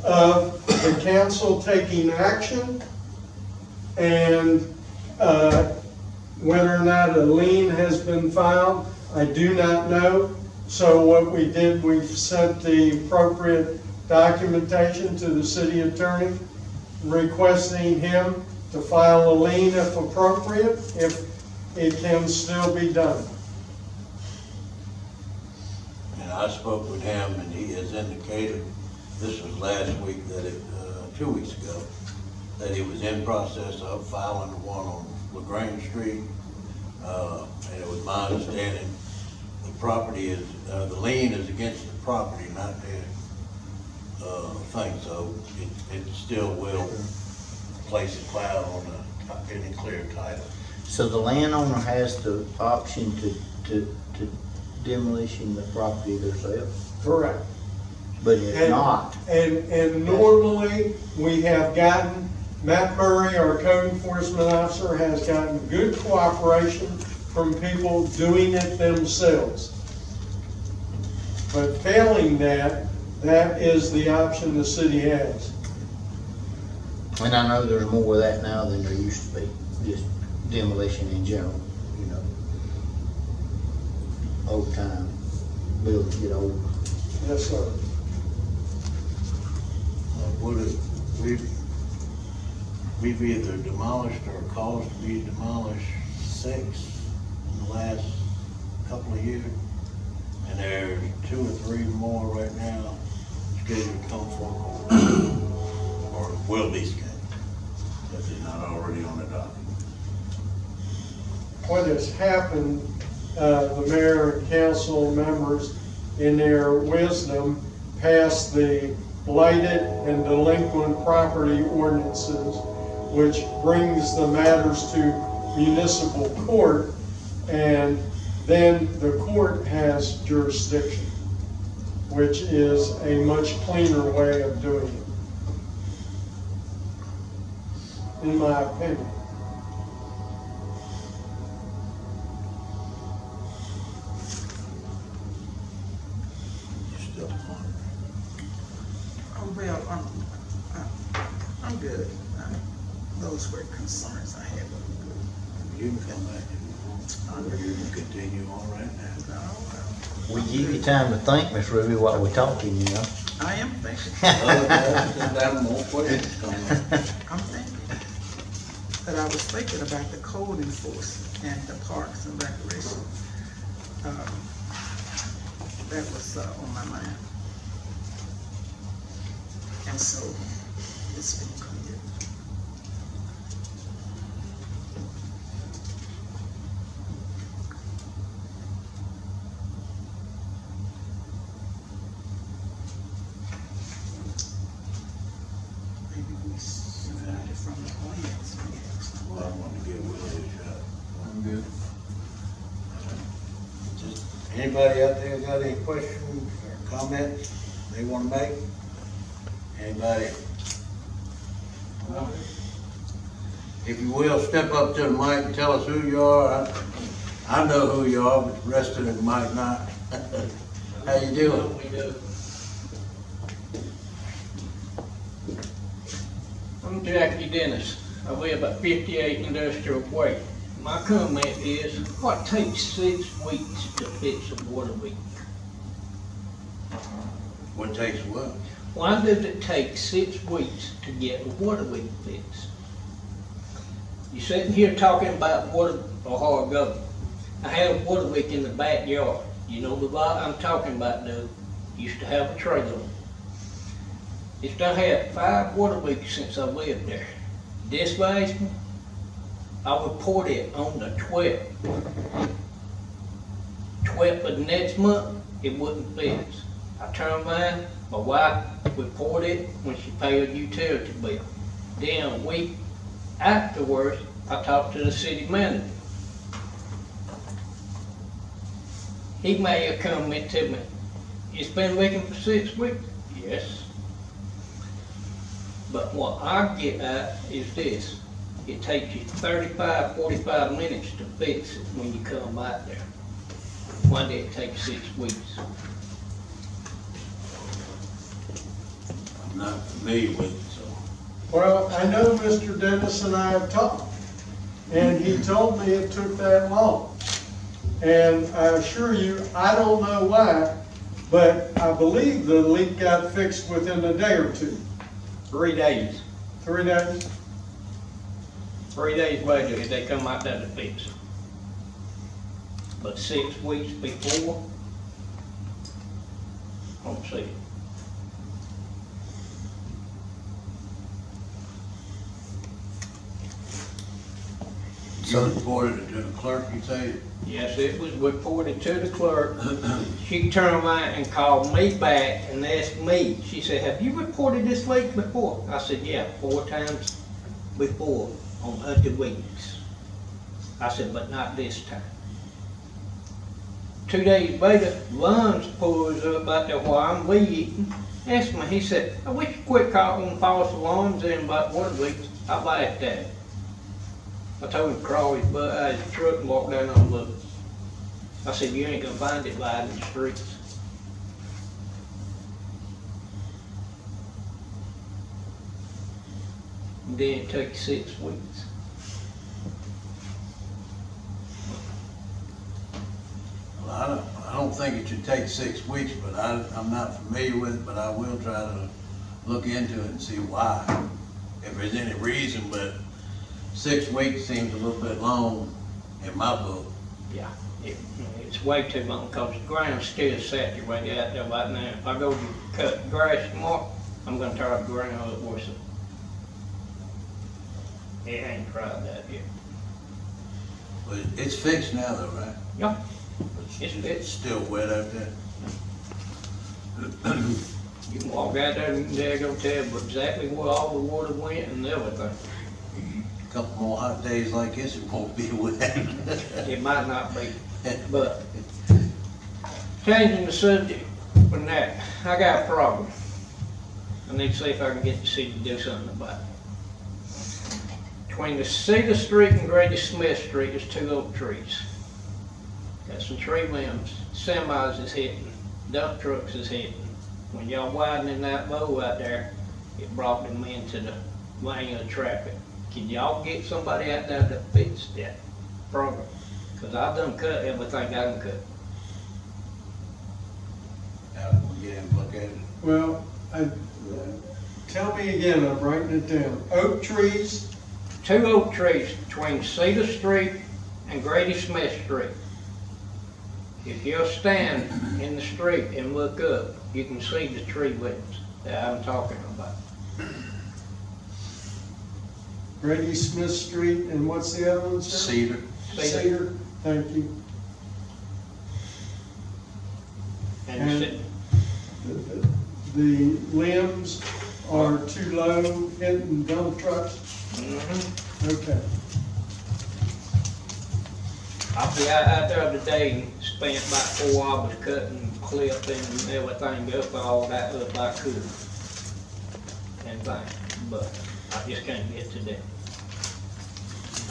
of the council taking action, and whether or not a lien has been filed, I do not know. So what we did, we sent the appropriate documentation to the city attorney, requesting him to file a lien if appropriate, if it can still be done. And I spoke with him, and he has indicated, this was last week, that 2 weeks ago, that he was in process of filing the one on LaGrange Street. And it was my understanding, the property is, the lien is against the property, not the, thing, so it still will place a cloud on any clear title. So the landowner has the option to demolition the property themselves, Correct. but if not, And normally, we have gotten, Matt Murray, our code enforcement officer, has gotten good cooperation from people doing it themselves. But failing that, that is the option the city has. and I know there's more of that now than there used to be, just demolition in general, you know. Old time, buildings get old. Yes, sir. We've either demolished or caused to be demolished 6 in the last couple of years. And there's 2 or 3 more right now scheduled to come forward, or will be scheduled, if they're not already on the docket. What has happened, the mayor and council members, in their wisdom, passed the blighted and delinquent property ordinances, which brings the matters to municipal court, and then the court has jurisdiction, which is a much cleaner way of doing it, in my opinion. You're still on. Oh, well, I'm good. Those were concerns I had. You can come back and you can continue on right now. No, We give you time to think, Miss Ruby, while we're talking, you know. I am thinking, More questions coming up. I'm thinking. But I was thinking about the code enforcement and the parks and recreation. That was on my mind. And so, it's been clear. Maybe we separated it from the plans. Well, I want to give Willie a shot. I'm good. Just anybody out there got any questions or comments they want to make? Anybody? If you will, step up to the mic and tell us who you are. I know who you are, but the rest of them might not. How you doing? I'm Jackie Dennis. I live at 58 Industrial Way. My comment is, what takes 6 weeks to fix a water leak? What takes what? Why does it take 6 weeks to get a water leak fixed? You're sitting here talking about water a while ago. I had a water leak in the backyard. You know the lot I'm talking about, though. Used to have a trailer. It's done had 5 water leaks since I lived there. This last one, I reported it on the 12th. 12th of the next month, it wouldn't fix. I turned around, my wife reported when she paid a utility bill. Then a week afterwards, I talked to the city manager. He made a comment to me, it's been leaking for 6 weeks. Yes. But what I get at is this, it takes you 35, 45 minutes to fix it when you come out there. Why did it take 6 weeks? I'm not familiar with it, so. Well, I know Mr. Dennis and I have talked, and he told me it took that long. And I assure you, I don't know why, but I believe the leak got fixed within a day or two. 3 days. 3 days? 3 days later, they come out there to fix it. But 6 weeks before, I don't see it. You reported it to the clerk, you say? Yes, it was reported to the clerk. She turned around and called me back and asked me, she said, have you reported this leak before? I said, yeah, 4 times before on other weeks. I said, but not this time. 2 days later, Lons pulls up out there while I'm weeding. Asked me, he said, I wish you quit calling false alarms in about water leaks. I laughed at him. I told him to crawl his butt out of his truck and walk down and look. I said, you ain't gonna find it lying in the streets. And then it took 6 weeks. Well, I don't think it should take 6 weeks, but I'm not familiar with it, but I will try to look into it and see why, if there's any reason, but 6 weeks seems a little bit long in my book. Yeah, it's way too long because the ground's still saturated out there right now. If I go to cut grass tomorrow, I'm gonna tear up the ground up worse. It ain't tried that yet. But it's fixed now though, right? Yeah, It's fixed. still wet out there. You can walk out there and they're gonna tell you exactly where all the water went and everything. A couple more hot days like this, it won't be wet. It might not be, but changing the subject from that, I got a problem. I need to see if I can get the city to do something about it. Between the Cedar Street and Grady Smith Street, there's 2 oak trees. Got some tree limbs, semis is hitting, dump trucks is hitting. When y'all widening that bow out there, it brought them into the lane of traffic. Can y'all get somebody out there to fix that problem? Cause I've done cut everything I can cut. Now, we'll get him to look at it. Well, tell me again, I'm writing it down. Oak trees, 2 oak trees between Cedar Street and Grady Smith Street. If you'll stand in the street and look up, you can see the tree limbs that I'm talking about. Grady Smith Street, and what's the other one, sir? Cedar. Cedar, thank you. And The limbs are too low, hitting dump trucks? Okay. I'll be out there today and spent about 4 hours cutting, clipping and everything up, all that up I could. And things, but I just can't get to that.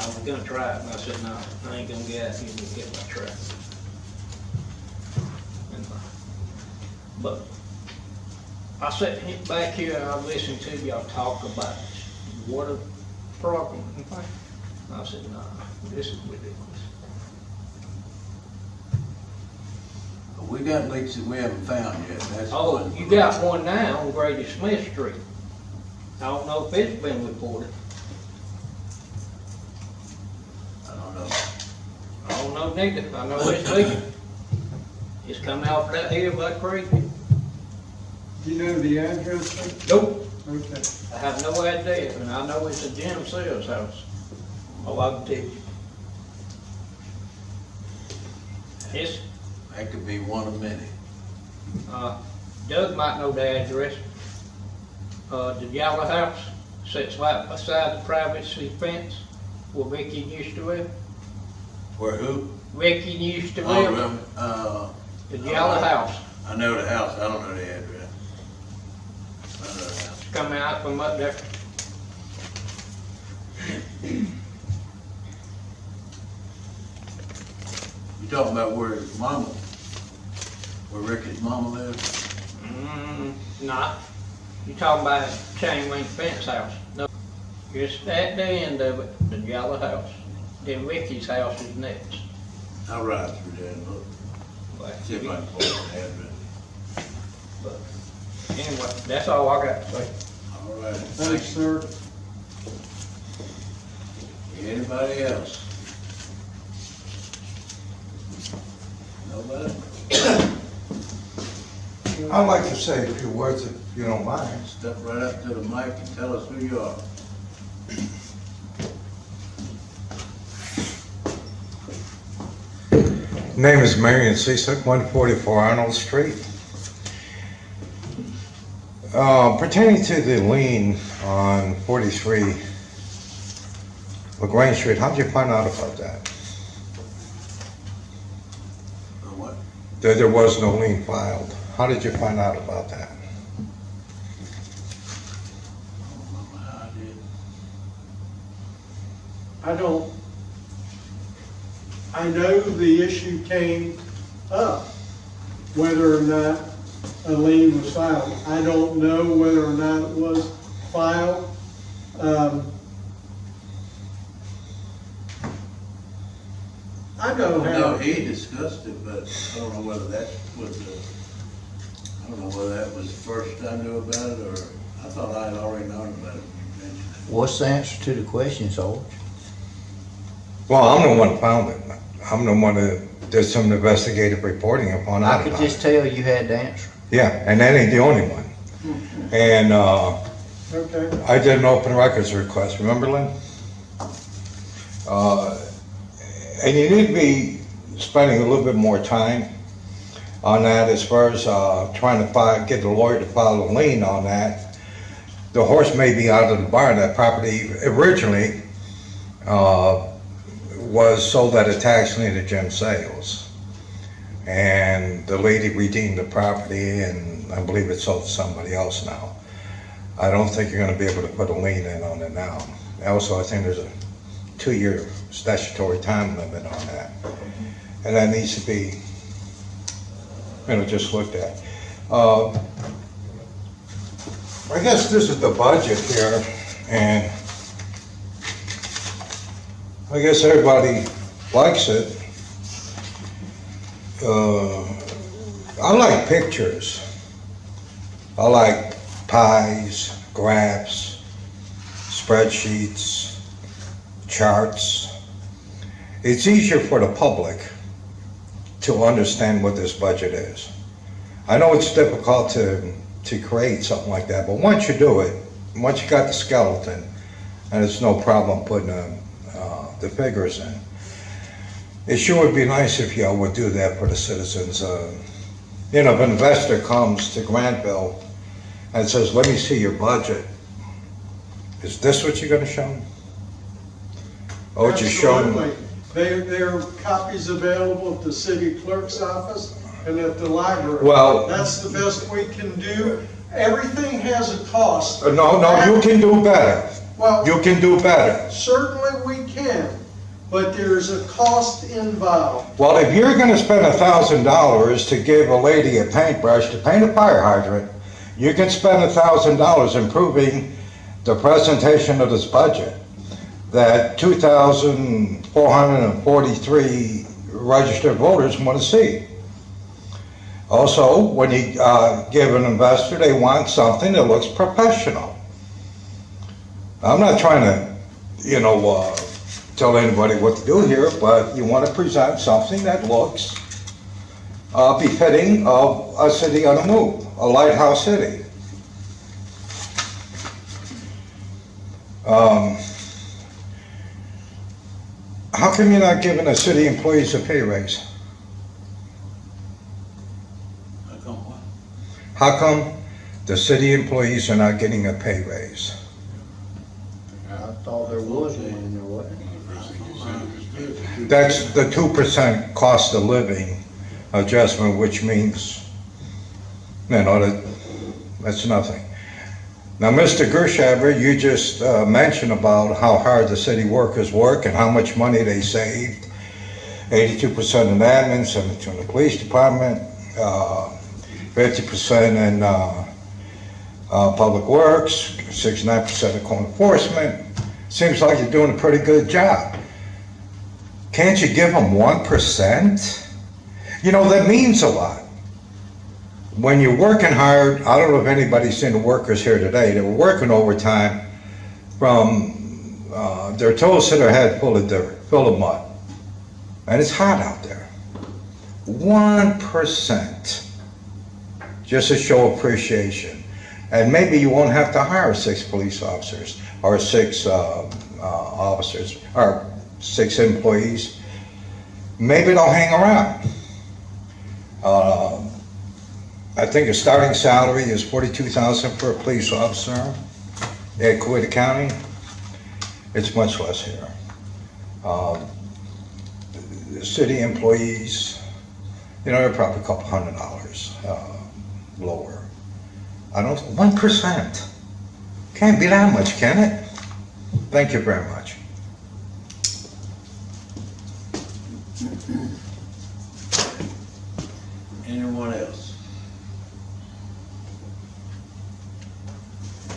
I was gonna try it, and I said, no, I ain't gonna get out here and get my truck. But I sat back here and I listened to y'all talk about water problem and things. I said, no, this is ridiculous. We got leaks that we haven't found yet. That's Oh, one. you got one now on Grady Smith Street. I don't know if it's been reported. I don't know. I don't know neither. I know it's leaking. It's coming out that hill like crazy. Do you know the address, sir? Nope. Okay. I have no idea, and I know it's a Jim Sales house. Oh, I can tell you. It's, That could be one of many. Doug might know the address. The yellow house sits right beside the privacy fence where Ricky used to live. Where who? Ricky used to Oh, live. really? The yellow house. I know the house, I don't know the address. I know the house. It's coming out from up there. You talking about where his mama, where Ricky's mama lives? Nah. You talking about chain link fence house? No. Just at the end of it, the yellow house. Then Ricky's house is next. I'll ride through there and look, see if I can pull the address. But anyway, that's all I got to say. All right. Thanks, sir. Anybody else? Nobody? I'd like to say a few words if you don't mind. Step right up to the mic and tell us who you are. Name is Marion Cisick, 144 Arnold Street. Pertaining to the lien on 43 LaGrange Street, how did you find out about that? What? That there was no lien filed. How did you find out about that? I know the issue came up, whether or not a lien was filed. I don't know whether or not it was filed. I know how. No, he discussed it, but I don't know whether that was I don't know whether that was the first I knew about it, or I thought I had already known about it when you mentioned it. What's the answer to the question, Sarge? Well, I'm the one who found it. I'm the one that did some investigative reporting upon it. I could just tell you had the answer. Yeah, and that ain't the only one. And Okay. I did an open records request, remember, Lynn? And you need to be spending a little bit more time on that as far as trying to get the lawyer to file a lien on that. The horse may be out of the barn. That property originally was sold at a tax lien to Jim Sales. And the lady redeemed the property, and I believe it's sold to somebody else now. I don't think you're gonna be able to put a lien in on it now. Also, I think there's a 2-year statutory time limit on that. And that needs to be, just looked at. I guess this is the budget here, and I guess everybody likes it. I like pictures. I like pies, graphs, spreadsheets, charts. It's easier for the public to understand what this budget is. I know it's difficult to create something like that, but once you do it, once you got the skeleton, and it's no problem putting the figures in. It sure would be nice if y'all would do that for the citizens. If an investor comes to Grantville and says, let me see your budget, is this what you're gonna show them? Or would you show them? Absolutely. There are copies available at the city clerk's office and at the library. Well- That's the best we can do. Everything has a cost. No, you can do better. Well, You can do better. certainly we can, but there's a cost involved. Well, if you're gonna spend $1,000 to give a lady a paintbrush to paint a fire hydrant, you can spend $1,000 improving the presentation of this budget that 2,443 registered voters want to see. Also, when you give an investor, they want something that looks professional. I'm not trying to, tell anybody what to do here, but you want to present something that looks befitting of a city on the move, a lighthouse city. How come you're not giving the city employees a pay raise? How come what? How come the city employees are not getting a pay raise? I thought there was one in there, wasn't there? That's the 2% cost of living adjustment, which means, that's nothing. Now, Mr. Gershaver, you just mentioned about how hard the city workers work and how much money they saved. 82% in admin, 72% in the police department, 50% in public works, 69% in code enforcement. Seems like you're doing a pretty good job. Can't you give them 1%? That means a lot. When you're working hard, I don't know if anybody's seen the workers here today, they were working overtime from their toes to their head full of dirt, full of mud. And it's hot out there. 1%, just to show appreciation. And maybe you won't have to hire 6 police officers or 6 officers or 6 employees. maybe they'll hang around. I think the starting salary is $42,000 for a police officer at Coweta County. It's much less here. The city employees, they're probably a couple $100 lower. I don't, 1%. Can't be that much, can it? Thank you very much. Anyone else?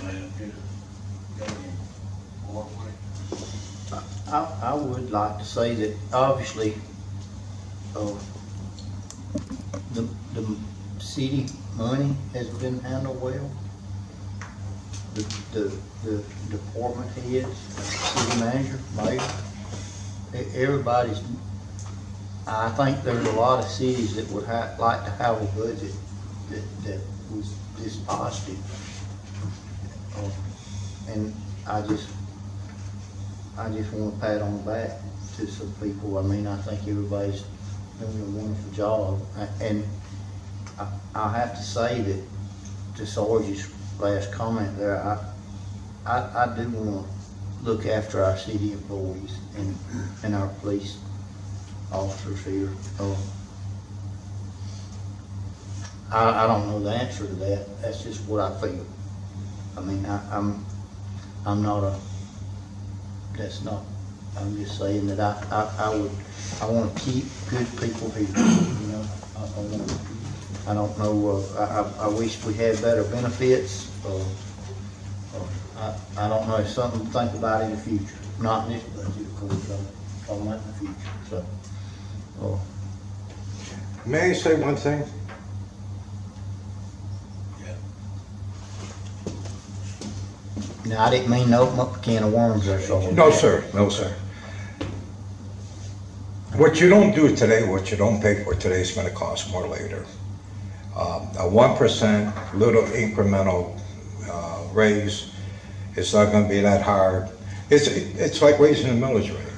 Madam Chair, got any more, Mike? I would like to say that obviously, the city money has been handled well. The department heads, city manager, mayor, everybody's, I think there's a lot of cities that would like to have a budget that was this positive. And I just want to pat on the back to some people. I mean, I think everybody's doing a wonderful job. And I have to say that, to Sarge's last comment there, I do want to look after our city employees and our police officers here. I don't know the answer to that. That's just what I feel. I mean, I'm not a, that's not, I'm just saying that I want to keep good people here, I don't know, I wish we had better benefits. I don't know, it's something to think about in the future. Not in this budget, of course, I'm in the future, so. May I say one thing? Now, I didn't mean to open up a can of worms there, so. No, sir. No, sir. What you don't do today, what you don't pay for today is going to cost more later. A 1% little incremental raise, it's not going to be that hard. It's like raising the millage rate.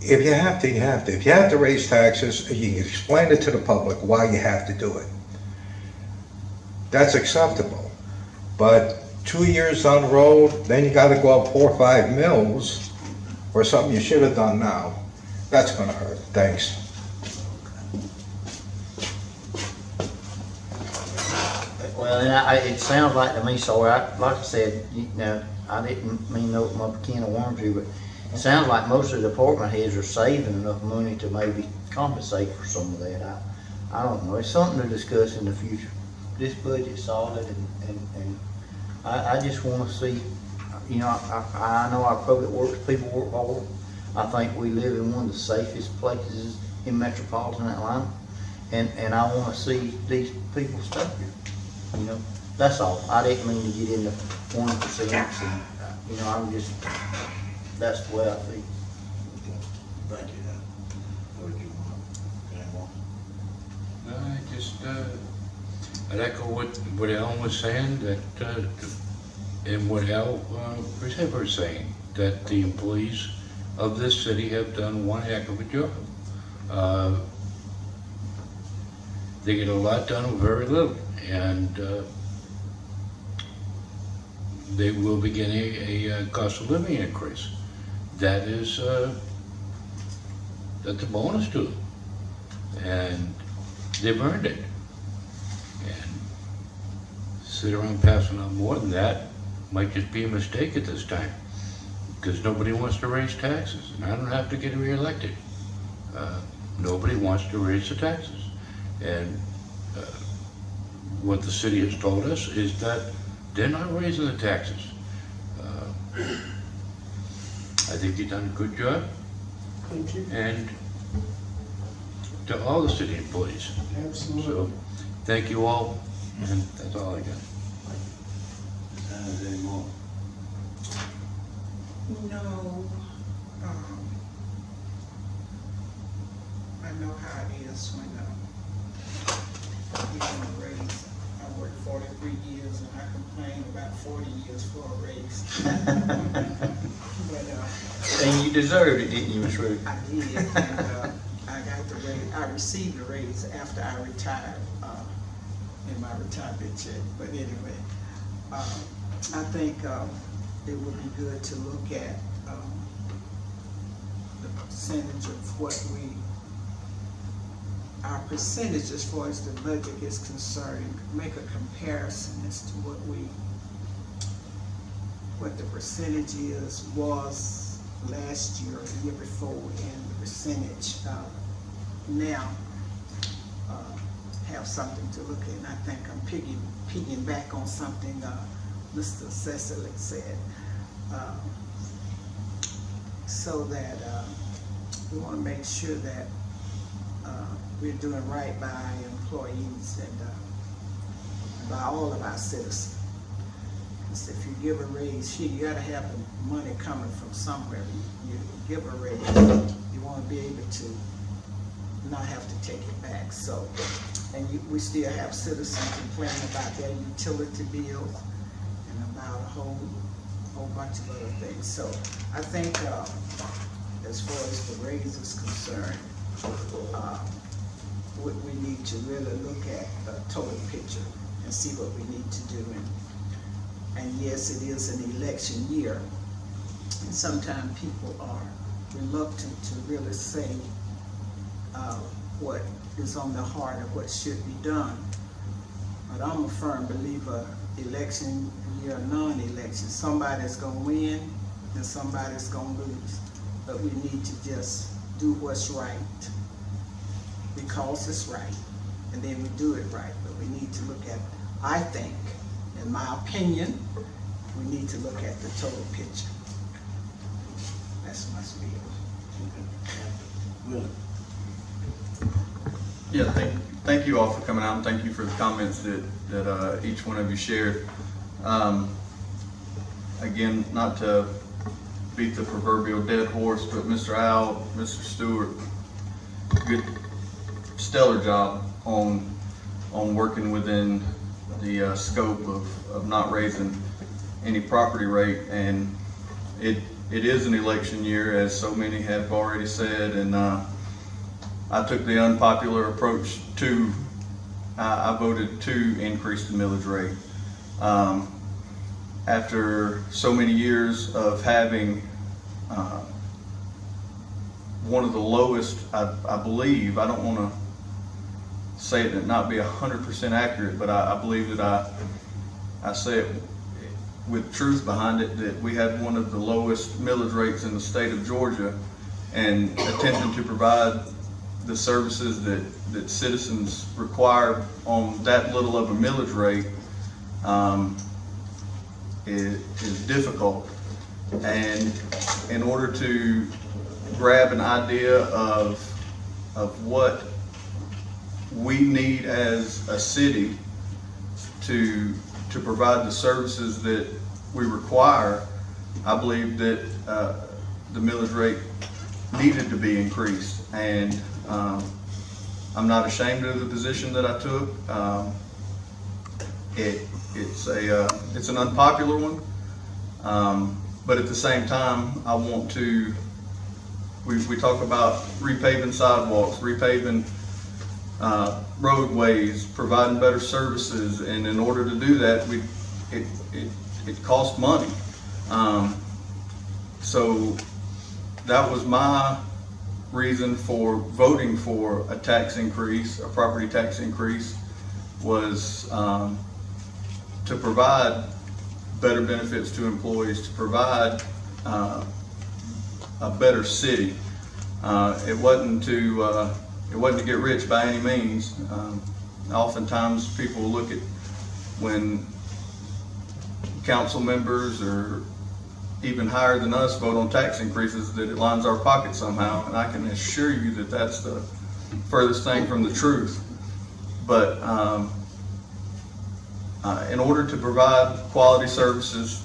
If you have to, you have to. If you have to raise taxes, you can explain it to the public why you have to do it. That's acceptable. But 2 years down the road, then you got to go up 4 or 5 mils or something you should have done now. That's going to hurt. Thanks. Well, and it sounds like to me, so like I said, I didn't mean to open up a can of worms here, but it sounds like most of the department heads are saving enough money to maybe compensate for some of that. I don't know. It's something to discuss in the future. This budget's solid, and I just want to see, I know our public works people work hard. I think we live in one of the safest places in metropolitan Atlanta, and I want to see these people stuck here. That's all. I didn't mean to get into 1%, and I'm just, that's the way I feel. Thank you. What do you want? I just, I'd echo what Alan was saying, that, and what Al was saying, that the employees of this city have done one heck of a job. They get a lot done with very little, and they will be getting a cost of living increase. That is, that's a bonus to them, and they've earned it. And sit around passing on more than that might just be a mistake at this time, because nobody wants to raise taxes, and I don't have to get reelected. Nobody wants to raise the taxes. And what the city has told us is that they're not raising the taxes. I think they've done a good job. Thank you. And to all the city employees. Absolutely. So, thank you all, and that's all I got. Any more? No, I know how it is when you want a raise. I worked 43 years and I complained about 40 years for a raise. But And you deserved it, didn't you, Miss Ruth? I did, and I received a raise after I retired, in my retirement check, but anyway, I think, it would be good to look at, the percentage of what our percentage as far as the budget is concerned, make a comparison as to what the percentage was last year or the year before, and the percentage now, have something to look at. And I think I'm picking back on something Mr. Cecily said, so that we want to make sure that we're doing right by our employees and by all of our citizens. Because if you give a raise, you got to have the money coming from somewhere. You give a raise, you want to be able to not have to take it back. So, and we still have citizens complaining about their utility bills and about a whole bunch of other things. So I think as far as the raise is concerned, we need to really look at the total picture and see what we need to do. And yes, it is an election year, and sometimes people are reluctant to really say what is on the heart of what should be done. But I'm a firm believer, election year, non-election, somebody's gonna win and somebody's gonna lose. But we need to just do what's right because it's right, and then we do it right. But we need to look at, I think, in my opinion, we need to look at the total picture. That's my spiel. Willie? Yeah, thank you all for coming out, and thank you for the comments that each one of you shared. Again, not to beat the proverbial dead horse, but Mr. Al, Mr. Stewart, good, stellar job on working within the scope of not raising any property rate. And it is an election year, as so many have already said, and I took the unpopular approach to, I voted to increase the millage rate. After so many years of having one of the lowest, I believe, I don't want to say it and not be 100% accurate, but I believe that I say it with truth behind it, that we had one of the lowest millage rates in the state of Georgia, and attempting to provide the services that citizens require on that little of a millage rate is difficult. And in order to grab an idea of what we need as a city to provide the services that we require, I believe that the millage rate needed to be increased. And I'm not ashamed of the position that I took. It's an unpopular one, but at the same time, I want to. We talk about repaving sidewalks, repaving roadways, providing better services, and in order to do that, it costs money. So that was my reason for voting for a tax increase, a property tax increase, was to provide better benefits to employees, to provide a better city. It wasn't to get rich by any means. Oftentimes people look at when council members or even higher than us vote on tax increases, that it lines our pocket somehow, and I can assure you that that's the furthest thing from the truth. But in order to provide quality services,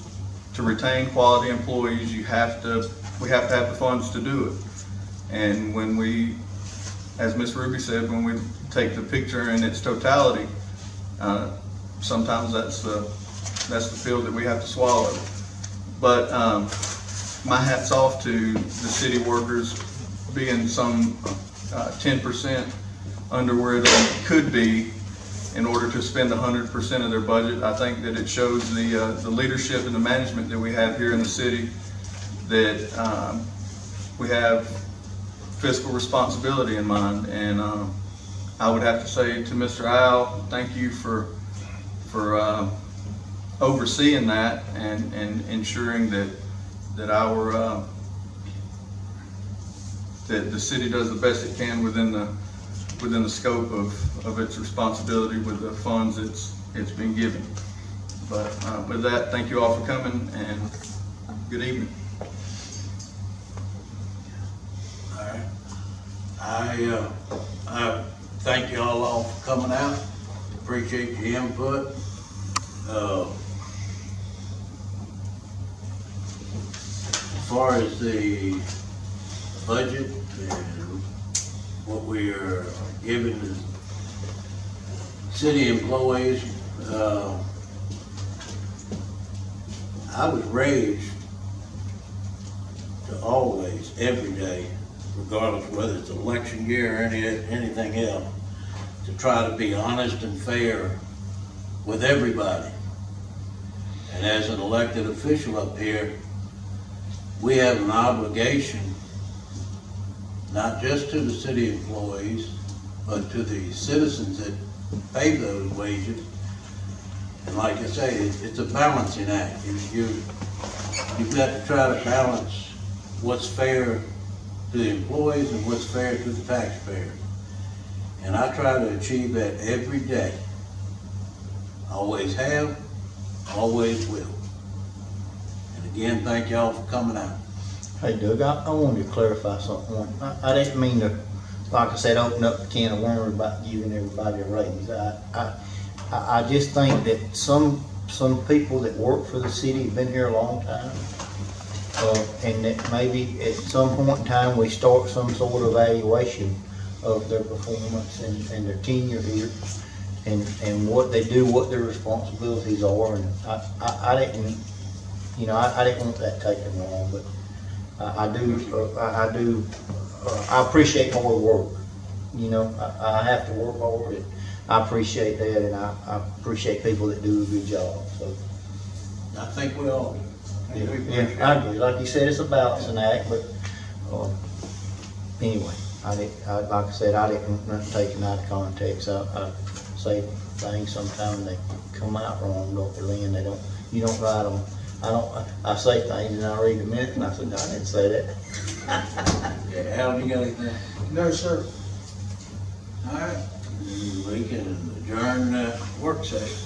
to retain quality employees, we have to have the funds to do it. And when we, as Ms. Ruby said, when we take the picture in its totality, sometimes that's the pill that we have to swallow. But my hat's off to the city workers, being some 10% under where they could be in order to spend 100% of their budget. I think that it shows the leadership and the management that we have here in the city, that we have fiscal responsibility in mind. And I would have to say to Mr. Al, thank you for overseeing that and ensuring that our that the city does the best it can within the scope of its responsibility with the funds it's been given. But with that, thank you all for coming, and good evening. All right. I thank you all for coming out. Appreciate your input. As far as the budget and what we are giving the city employees, I was raised to always, every day, regardless of whether it's election year or anything else, to try to be honest and fair with everybody. And as an elected official up here, we have an obligation, not just to the city employees, but to the citizens that pay those wages. And like I say, it's a balancing act. You've got to try to balance what's fair to the employees and what's fair to the taxpayers. And I try to achieve that every day. Always have, always will. And again, thank y'all for coming out. Hey Doug, I wanted to clarify something. I didn't mean to, like I said, open up the can of worms about giving everybody a raise. I just think that some people that work for the city have been here a long time. And that maybe at some point in time, we start some sort of evaluation of their performance and their tenure here, and what they do, what their responsibilities are. And I didn't, I didn't want that taken wrong, but I appreciate hard work. I have to work hard, and I appreciate that, and I appreciate people that do a good job. So I think we all do. yeah, I agree. Like you said, it's a balancing act, but anyway, like I said, I didn't want nothing taken out of context. I say things sometimes they come out wrong, Dr. Lynn. You don't write them. I say things and I read a minute and I said, no, I didn't say that. Yeah, Al, you got anything? No, sir. All right, we can adjourn the work session.